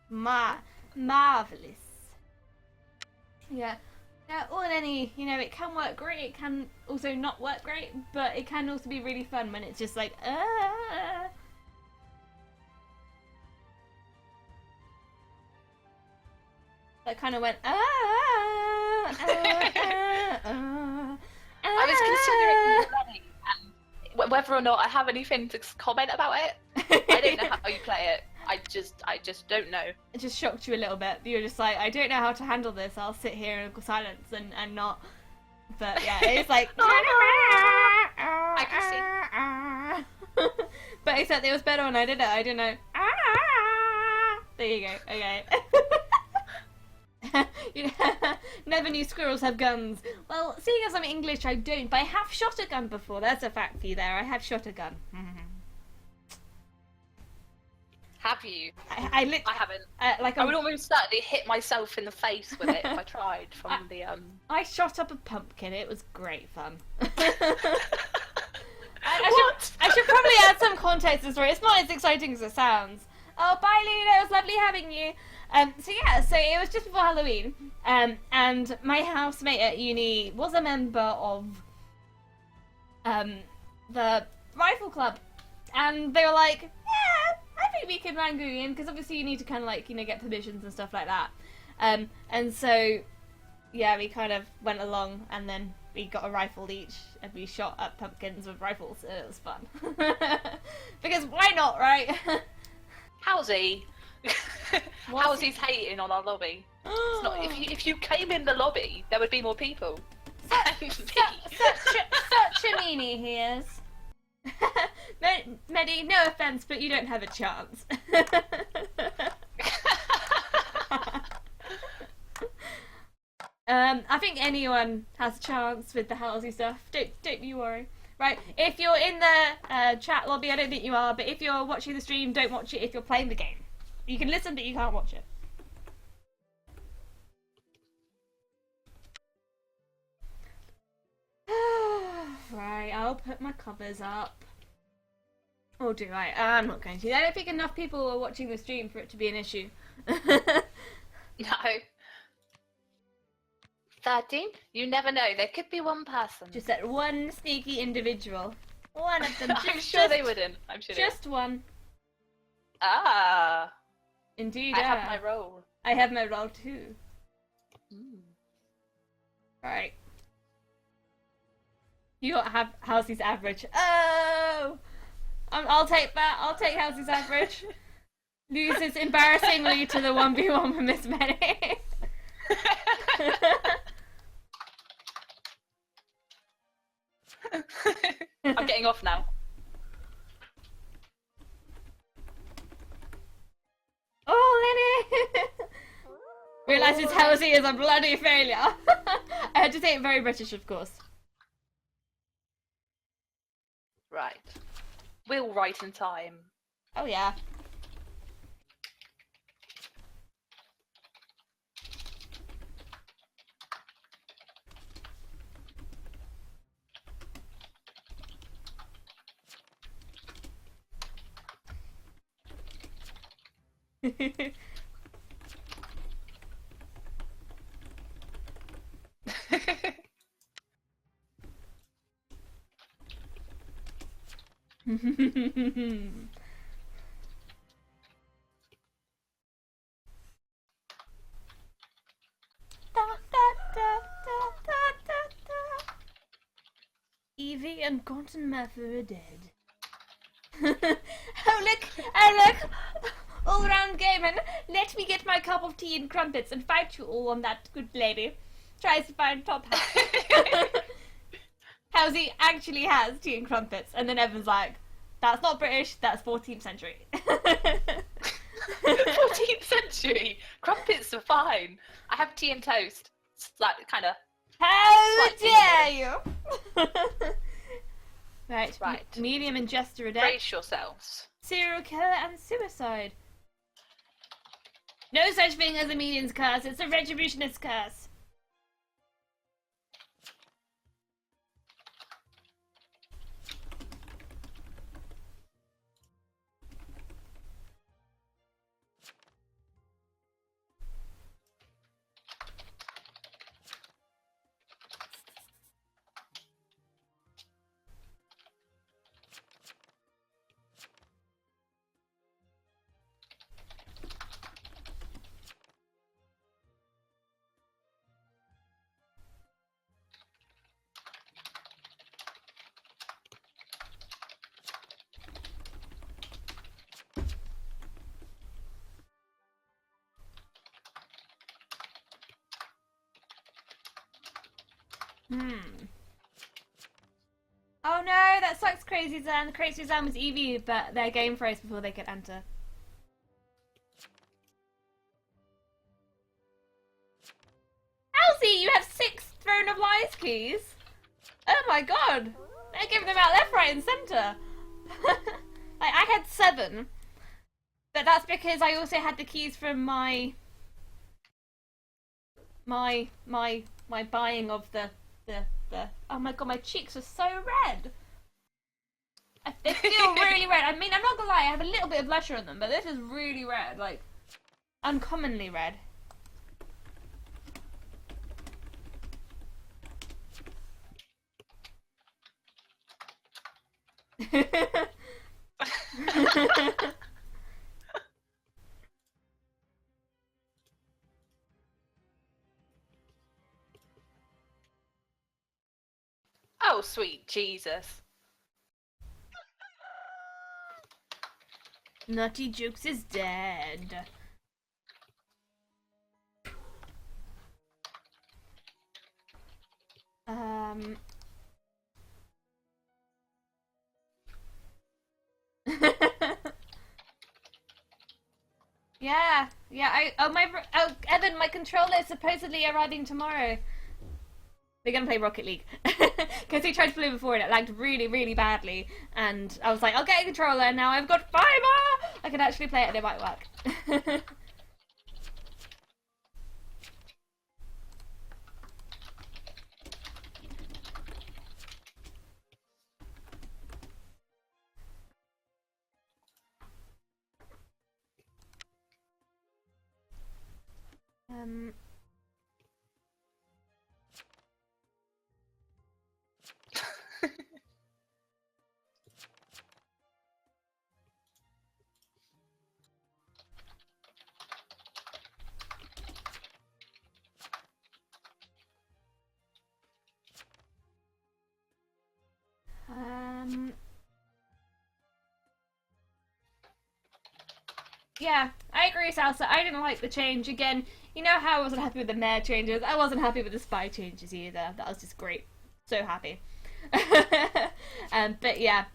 Marvelous. Yeah. Yeah, or in any, it can work great, it can also not work great, but it can also be really fun when it's just like, that kind of went, I was considering running and whether or not I have anything to comment about it. I don't know how you play it. I just don't know. It just shocked you a little bit. You're just like, I don't know how to handle this. I'll sit here in silence and not. But yeah, it's like. I can see. But except it was better when I did it. I didn't know. There you go. Okay. Never knew squirrels have guns. Well, seeing as I'm English, I don't. But I have shot a gun before. That's a fact for you there. I have shot a gun. Have you? I haven't. I would almost certainly hit myself in the face with it if I tried from the I shot up a pumpkin. It was great fun. I should probably add some context to the story. It's not as exciting as it sounds. Oh, bye, Luna. It was lovely having you. So it was just before Halloween. And my housemate at uni was a member of the rifle club, and they were like, yeah, I think we can Rangoon in, because obviously you need to kind of get permissions and stuff like that. And so, yeah, we kind of went along, and then we got a rifle each, and we shot at pumpkins with rifles, and it was fun. Because why not, right? Howsy? Howsy's hating on our lobby. It's not, if you came in the lobby, there would be more people. Such a meanie he is. Medi, no offense, but you don't have a chance. I think anyone has a chance with the Halsey stuff. Don't you worry. Right, if you're in the chat lobby, I don't think you are, but if you're watching the stream, don't watch it if you're playing the game. You can listen, but you can't watch it. Right, I'll put my covers up. Or do I? I'm not going to. I don't think enough people are watching the stream for it to be an issue. No. 13? You never know. There could be one person. Just that one sneaky individual. One of them. I'm sure they wouldn't. I'm sure just one. Ah. Indeed. I have my role. I have my role too. Right. You don't have Halsey's average. Oh! I'll take that. I'll take Halsey's average. Loses embarrassingly to the 1v1 with MissMedi. I'm getting off now. Oh, Lenny! Realises Halsey is a bloody failure. I had to say it very British, of course. Right. We'll write in time. Oh, yeah. Evie and Quantum Mafia are dead. Oh look! All round gaming. Let me get my cup of tea and crumpets and fight you all on that good lady. Tries to find top hat. Halsey actually has tea and crumpets, and then Evan's like, that's not British, that's 14th century. 14th century? Crumpets are fine. I have tea and toast. Like, kind of. How dare you! Right. Medium and Jester are dead. Brace yourselves. Serial killer and suicide. No such thing as a medium's curse, it's a retributionist curse. Hmm. Oh no, that sucks, Crazy Zan. Crazy Zan was EV, but their game froze before they could enter. Elsie, you have 6 Throne of Lies keys? Oh my god! They're giving them out left, right, and centre. Like, I had 7, but that's because I also had the keys from my buying of the. Oh my god, my cheeks are so red. They feel really red. I mean, I'm not gonna lie, I have a little bit of blusher on them, but this is really red, like uncommonly red. Oh, sweet Jesus. Nutty Jukes is dead. Yeah. Evan, my controller is supposedly arriving tomorrow. We're gonna play Rocket League because he tried to play before and it lagged really, really badly. And I was like, I'll get a controller. And now I've got fiber. I can actually play it and it might work. Yeah, I agree, Salsa. I didn't like the change. Again, you know how I wasn't happy with the mayor changes? I wasn't happy with the spy changes either. That was just great. So happy. But yeah,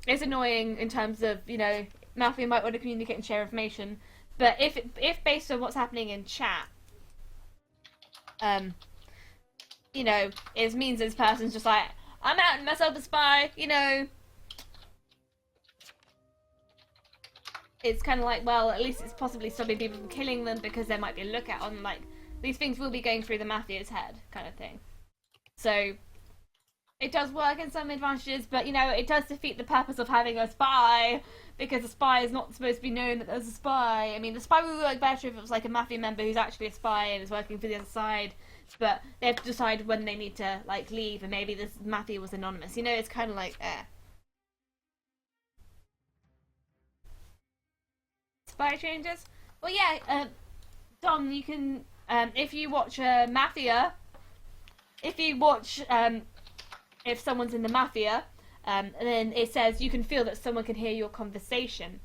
it's annoying in terms of, Mafia might want to communicate and share information, but if based on what's happening in chat, it means this person's just like, I'm out and myself a spy, It's kind of like, well, at least it's possibly stopping people from killing them because there might be a lookout on, like, these things will be going through the Mafia's head, kind of thing. So, it does work in some advantages, but, it does defeat the purpose of having a spy, because a spy is not supposed to be known that there's a spy. I mean, the spy would work better if it was, like, a Mafia member who's actually a spy and is working for the other side, but they have to decide when they need to, like, leave, and maybe this Mafia was anonymous. It's kind of like, Spy changes? Well, yeah, Dom, you can, if you watch Mafia, if you watch, if someone's in the Mafia, and then it says you can feel that someone can hear your conversation.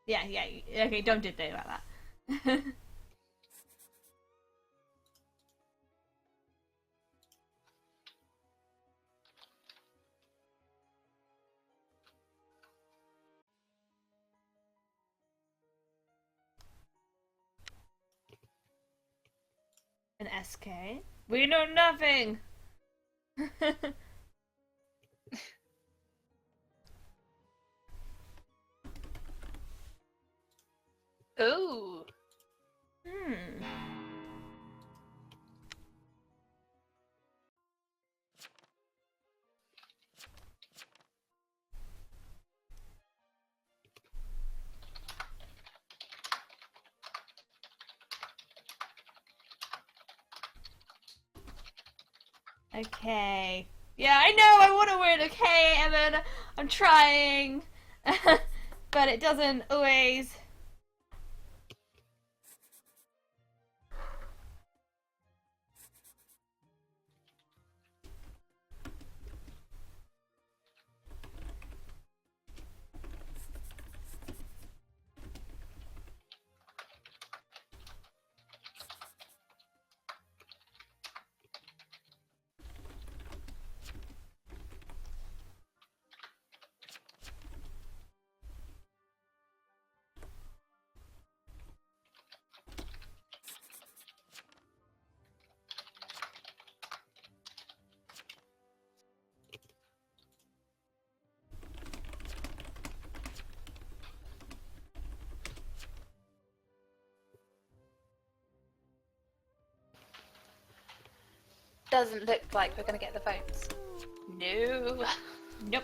Yeah, okay, don't do that about that. An SK? We know nothing! Ooh. Okay. Yeah, I know, I want to win. Okay, Evan, I'm trying. but it doesn't always. Doesn't look like we're gonna get the votes. No. Nope.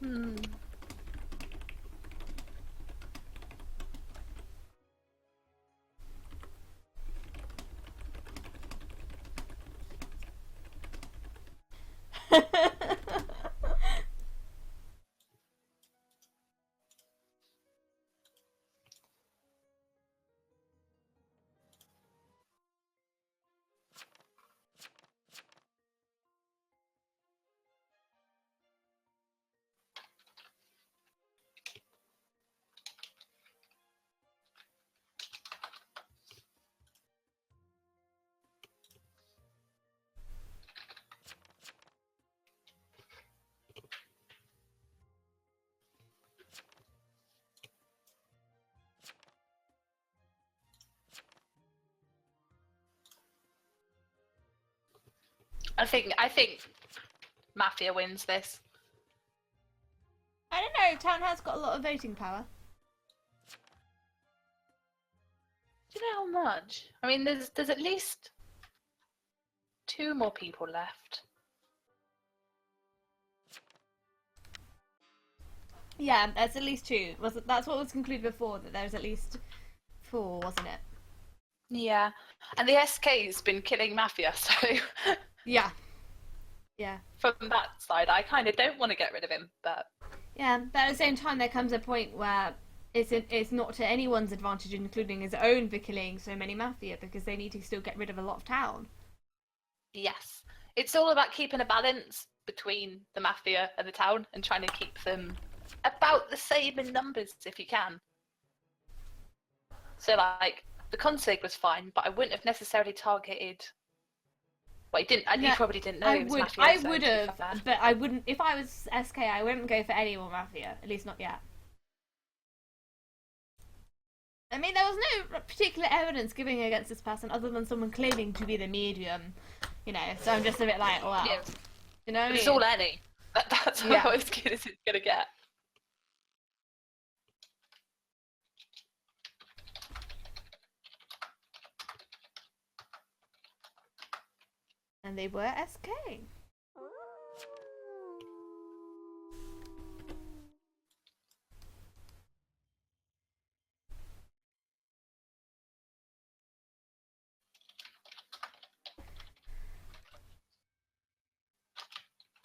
Hmm. I think Mafia wins this. I don't know. Town has got a lot of voting power. Do you know how much? I mean, there's at least 2 more people left. Yeah, there's at least 2. That's what was concluded before, that there was at least 4, wasn't it? Yeah, and the SK's been killing Mafia, so Yeah. Yeah. from that side, I kind of don't want to get rid of him, but Yeah, but at the same time, there comes a point where it's not to anyone's advantage, including his own, for killing so many Mafia, because they need to still get rid of a lot of town. yes, it's all about keeping a balance between the Mafia and the town and trying to keep them about the same in numbers if you can. So, like, the consig was fine, but I wouldn't have necessarily targeted. Well, he didn't. No, he probably didn't know it was Mafia. I so would to be have, fair. but I wouldn't. If I was SK, I wouldn't go for any more Mafia. At least not yet. I mean, there was no particular evidence giving against this person other than someone claiming to be the medium, you know. So I'm just a bit like, well, Yeah. you know what I mean? It's all any. That's Yeah. how as good as it's gonna get. And they were SK.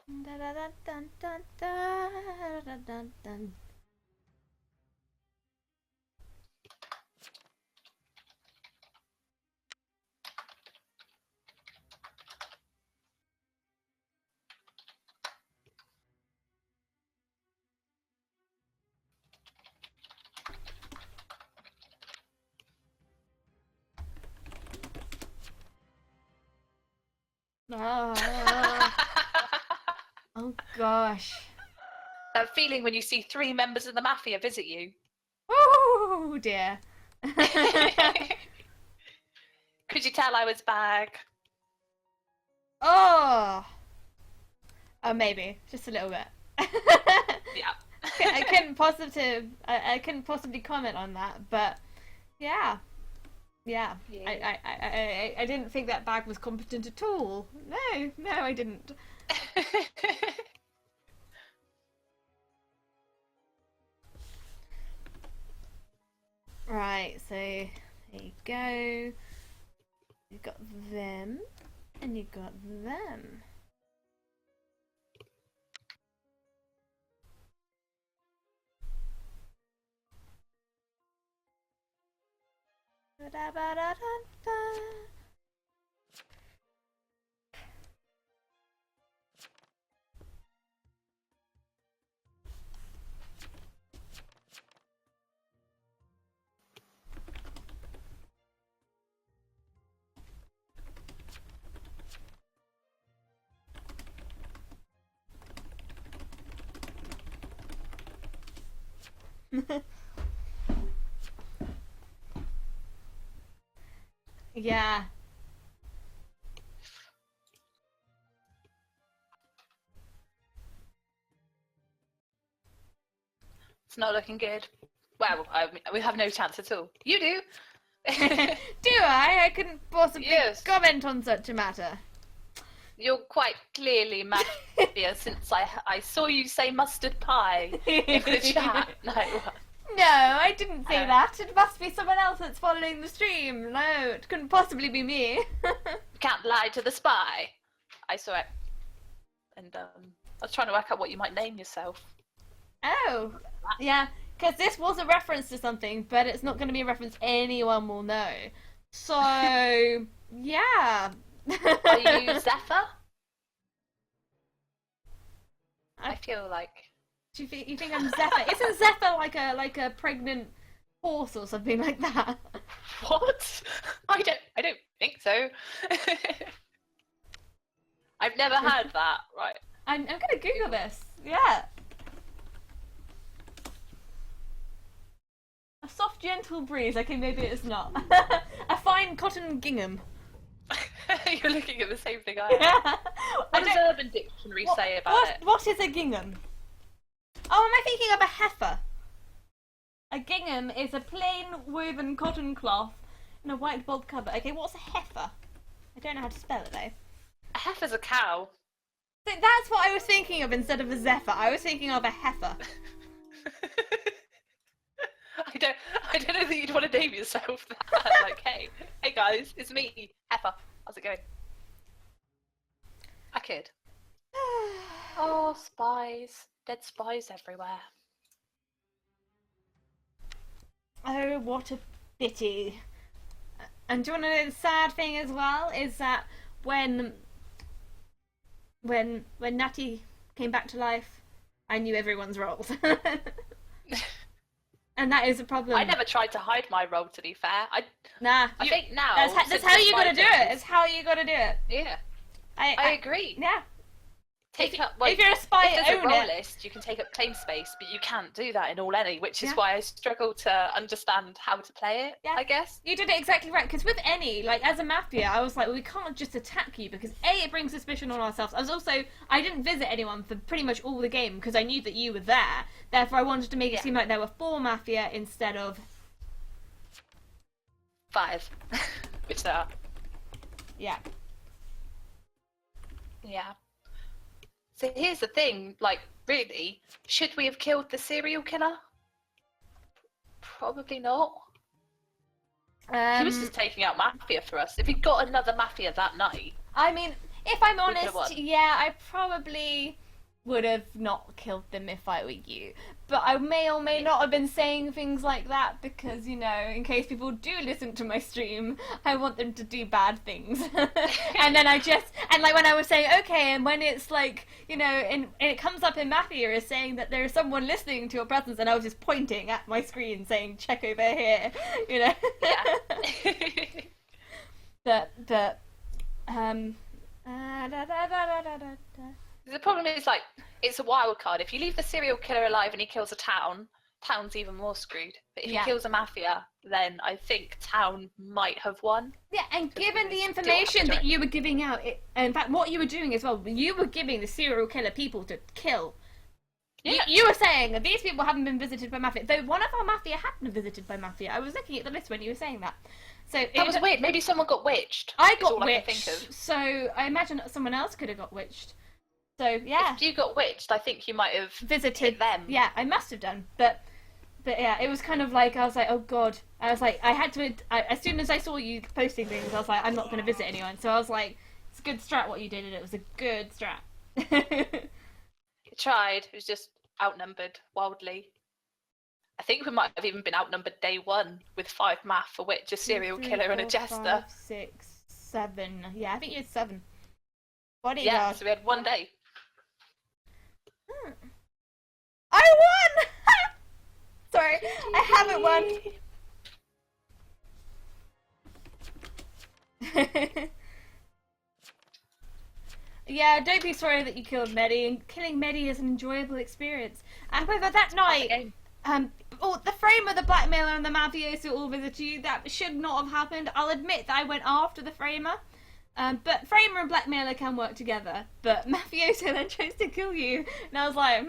Dun, dun, dun, dun, dun, dun, dun, dun. Oh, oh gosh. That feeling when you see 3 members of the Mafia visit you. Oh dear. Could you tell I was back? Oh. Oh, maybe just a little bit. Yeah. I couldn't possibly comment on that, but yeah. I didn't think that bag was competent at all. No, I didn't. Right, so there you go. You got them, and you got them. Ba-da-ba-da-da-da. Yeah. It's not looking good. Well, we have no chance at all. You do. Do I? I couldn't possibly Yes. comment on such a matter. You're quite clearly Mafia since I saw you say mustard pie in the chat. No. No, I didn't say Oh. that. It must be someone else that's following the stream. No, it couldn't possibly be me. You can't lie to the spy. I saw it. And I was trying to work out what you might name yourself. Oh, yeah, because this was a reference to something, but it's not going to be a reference anyone will know. So, yeah. Are you Zephyr? I feel like... Do you think I'm Zephyr? Isn't Zephyr like a pregnant horse or something like that? What? I don't think so. I've never heard that. Right. I'm gonna Google this. Yeah. A soft, gentle breeze. Okay, maybe it's not. A fine cotton gingham. You're looking at the same thing I am. Yeah. What does Urban Dictionary say about it? What is a gingham? Oh, am I thinking of a heifer? A gingham is a plain woven cotton cloth in a white bulb cover. Okay, what's a heifer? I don't know how to spell it though. A heifer's a cow. So that's what I was thinking of instead of a zephyr. I was thinking of a heifer. I don't know that you'd want to name yourself that. Like, hey guys, it's me, Heifer. How's it going? I could. Oh, spies. Dead spies everywhere. Oh, what a pity. And do you want to know the sad thing as well? Is that when Natty came back to life, I knew everyone's roles. And that is a problem. I never tried to hide my role, to be fair. Nah. I think now... That's how you gotta do it. It's how you gotta do it. Yeah. I agree. Yeah. If you're a spy, if there's a own role it. list, you can take up claim space, but you can't do that in All Any, which is Yeah. why I struggle to understand how to play it, Yeah. I guess. You did it exactly right, because with any, like, as a Mafia, I was like, well, we can't just attack you, because A, it brings suspicion on ourselves. I didn't visit anyone for pretty much all the game, because I knew that you were there. Therefore, I wanted to make it seem like there were 4 Mafia instead of... 5. Which there are. Yeah. Yeah. So here's the thing, like, really, should we have killed the serial killer? Probably not. He was just taking out Mafia for us. If he got another Mafia that night... I mean, if I'm could've honest, won. yeah, I probably would have not killed them if I were you. But I may or may not have been saying things like that because, you know, in case people do listen to my stream, I want them to do bad things. And then and like when I was saying, okay, and when it's like, you know, and it comes up in Mafia as saying that there is someone listening to your presence, and I was just pointing at my screen saying, check over here, you know? Yeah. but The problem is, like, it's a wild card. If you leave the serial killer alive and he kills a town, town's even more screwed. But if he kills a mafia, then I think town might have won. Yeah, and given the information that you were giving out, in fact, what you were doing as well, you were giving the serial killer people to kill. Yeah. You were saying that these people haven't been visited by Mafia, though one of our Mafia had been visited by Mafia. I was looking at the list when you were saying that. So that was weird. Maybe someone got witched. I got witched, so I imagine that someone else could have got witched. So, yeah. If you got witched, I think you might have visited them. Yeah, I must have done. But yeah, it was kind of like, I was like, oh god. I was like, I had to, as soon as I saw you posting things, I was like, I'm not going to visit anyone. So I was like, it's a good strat what you did, and it was a good strat. You tried. It was just outnumbered wildly. I think we might have even been outnumbered day one with 5 math, a witch, a serial killer, and a jester. 5, 6, 7. Yeah, I think you had 7. Bodyguard. Yeah, so we had one day. I won! Sorry, I haven't won. Yeah, don't be sorry that you killed Medi, and killing Medi is an enjoyable experience. However, that night, the frame of the blackmailer and the mafioso all visit you. That should not have happened. I'll admit that I went after the framer, but framer and blackmailer can work together. But mafioso then chose to kill you, and I was like,